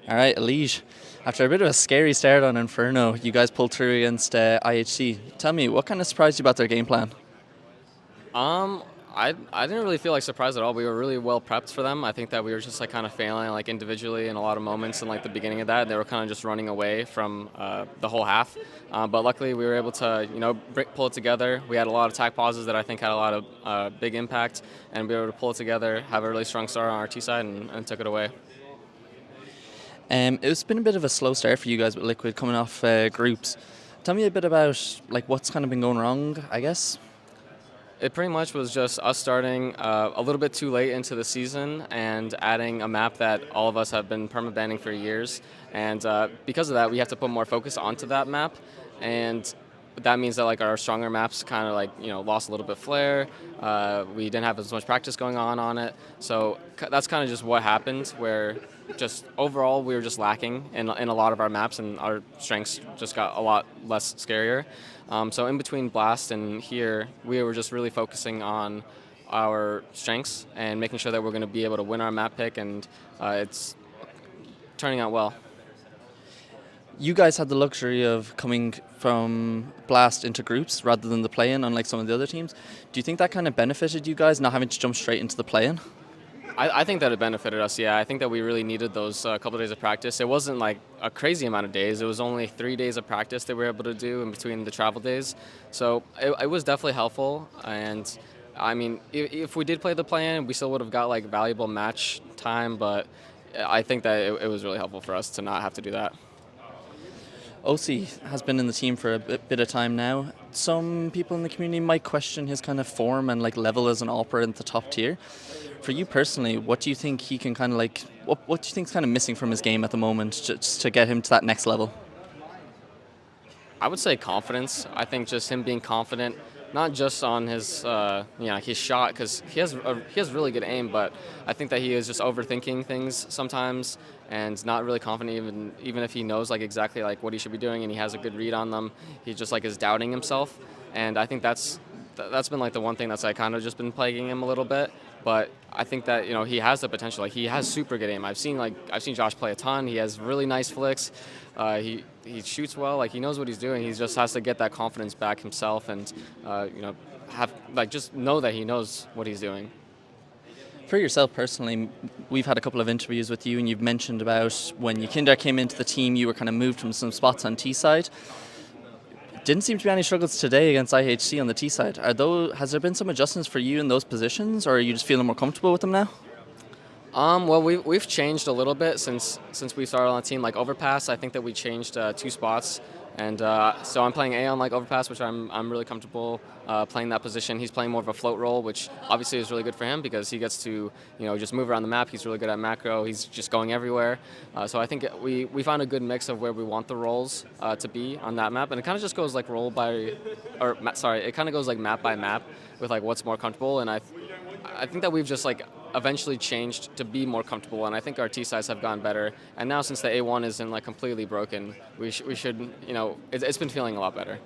All right, EliGE. After a bit of a scary start on Inferno, you guys pulled through against IHC. Tell me, what kind of surprised you about their game plan? Um, I didn't really feel like surprised at all. We were really well prepped for them. I think that we were just like kind of failing like individually in a lot of moments in like the beginning of that. And they were kind of just running away from the whole half. But luckily we were able to pull it together. We had a lot of attack pauses that I think had a lot of big impact, and we were able to pull it together, have a really strong start on our T side, and took it away. It's been a bit of a slow start for you guys with Liquid coming off groups. Tell me a bit about like what's kind of been going wrong, I guess. It pretty much was just us starting a little bit too late into the season and adding a map that all of us have been permabanning for years. And because of that, we have to put more focus onto that map. And that means that like our stronger maps kind of like lost a little bit flair. We didn't have as much practice going on it. So that's kind of just what happened. Where just overall we were just lacking in a lot of our maps, and our strengths just got a lot less scarier. So in between Blast and here, we were just really focusing on our strengths and making sure that we're going to be able to win our map pick, and it's turning out well. You guys had the luxury of coming from Blast into groups rather than the play-in, unlike some of the other teams. Do you think that kind of benefited you guys, not having to jump straight into the play-in? I think that it benefited us, yeah. I think that we really needed those couple of days of practice. It wasn't like a crazy amount of days. It was only 3 days of practice that we were able to do in between the travel days. So it was definitely helpful. And I mean, if we did play the plan, we still would have got like valuable match time. But I think that it was really helpful for us to not have to do that. OC has been in the team for a bit of time now. Some people in the community might question his kind of form and like level as an opera in the top tier. For you personally, what do you think he can kind of like? What do you think is kind of missing from his game at the moment, just to get him to that next level? I would say confidence. I think just him being confident, not just on his his shot, because he has really good aim, but I think that he is just overthinking things sometimes and not really confident even if he knows like exactly like what he should be doing and he has a good read on them. He just like is doubting himself, and I think that's been like the one thing that's like kind of just been plaguing him a little bit. But I think that he has the potential. Like he has super good aim. I've seen Josh play a ton. He has really nice flicks. He shoots well. Like he knows what he's doing. He just has to get that confidence back himself, and have like just know that he knows what he's doing. For yourself personally, we've had a couple of interviews with you, and you've mentioned about when Yakinder came into the team, you were kind of moved from some spots on T side. Didn't seem to be any struggles today against IHC on the T side. Has there been some adjustments for you in those positions, or are you just feeling more comfortable with them now? Well, we've changed a little bit since we started on the team. Like Overpass, I think that we changed 2 spots, and so I'm playing A on like Overpass, which I'm really comfortable playing that position. He's playing more of a float role, which obviously is really good for him because he gets to just move around the map. He's really good at macro. He's just going everywhere. So I think we found a good mix of where we want the roles to be on that map, and it kind of just goes like it kind of goes like map by map with like what's more comfortable, and I think that we've just like eventually changed to be more comfortable, and I think our T sides have gone better. And now since the A1 isn't like completely broken, we should it's been feeling a lot better.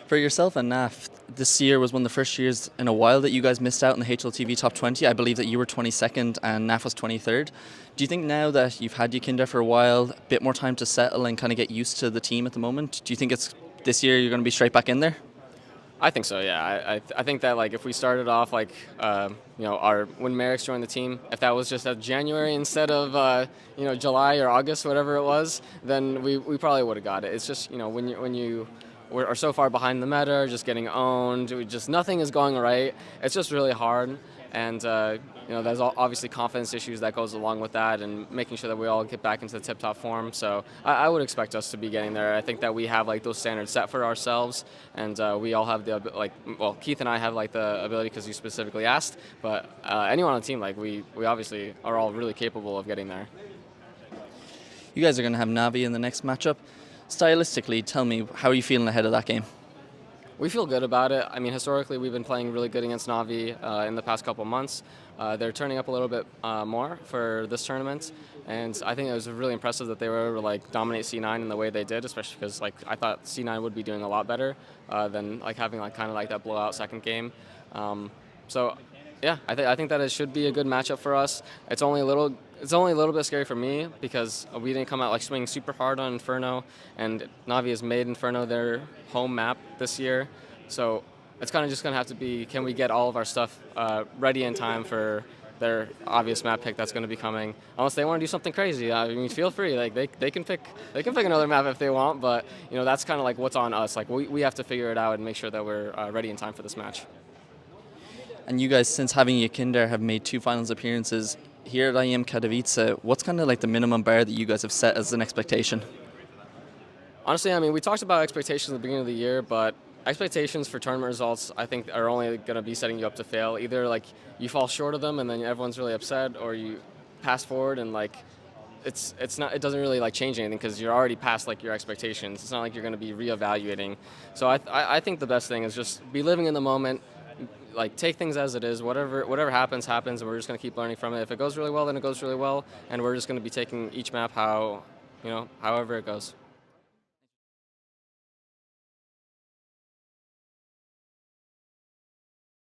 For yourself and NAF, this year was one of the first years in a while that you guys missed out in the HLTV top 20. I believe that you were 22nd and NAF was 23rd. Do you think now that you've had Yakinder for a while, a bit more time to settle and kind of get used to the team at the moment, do you think it's this year you're going to be straight back in there? I think so, yeah. I think that like if we started off like when Merrick's joined the team, if that was just at January instead of July or August, whatever it was, then we probably would have got it. It's just when you are so far behind the meta, just getting owned, just nothing is going right. It's just really hard, and there's obviously confidence issues that goes along with that, and making sure that we all get back into the tip-top form. So I would expect us to be getting there. I think that we have like those standards set for ourselves, and we all have Keith and I have like the ability because you specifically asked, but anyone on the team, like we obviously are all really capable of getting there. You guys are going to have NAVI in the next matchup. Stylistically, tell me, how are you feeling ahead of that game? We feel good about it. I mean, historically, we've been playing really good against NAVI in the past couple months. They're turning up a little bit more for this tournament, and I think it was really impressive that they were able to like dominate C9 in the way they did, especially because like I thought C9 would be doing a lot better than like having like kind of like that blowout second game. So Yeah, I think that it should be a good matchup for us. It's only a little bit scary for me because we didn't come out like swinging super hard on Inferno, and Navi has made Inferno their home map this year. So it's kind of just gonna have to be, can we get all of our stuff ready in time for their obvious map pick that's going to be coming? Unless they want to do something crazy, I mean, feel free. Like they can pick another map if they want, but that's kind of like what's on us. Like we have to figure it out and make sure that we're ready in time for this match. And you guys, since having Yakinder, have made 2 finals appearances here at IEM Katowice. What's kind of like the minimum bar that you guys have set as an expectation? Honestly, I mean, we talked about expectations at the beginning of the year, but expectations for tournament results, I think, are only going to be setting you up to fail. Either like you fall short of them and then everyone's really upset, or you pass forward and like it doesn't really like change anything because you're already past like your expectations. It's not like you're going to be reevaluating. So I think the best thing is just be living in the moment. Like take things as it is. Whatever happens, and we're just going to keep learning from it. If it goes really well, then it goes really well, and we're just going to be taking each map however it goes.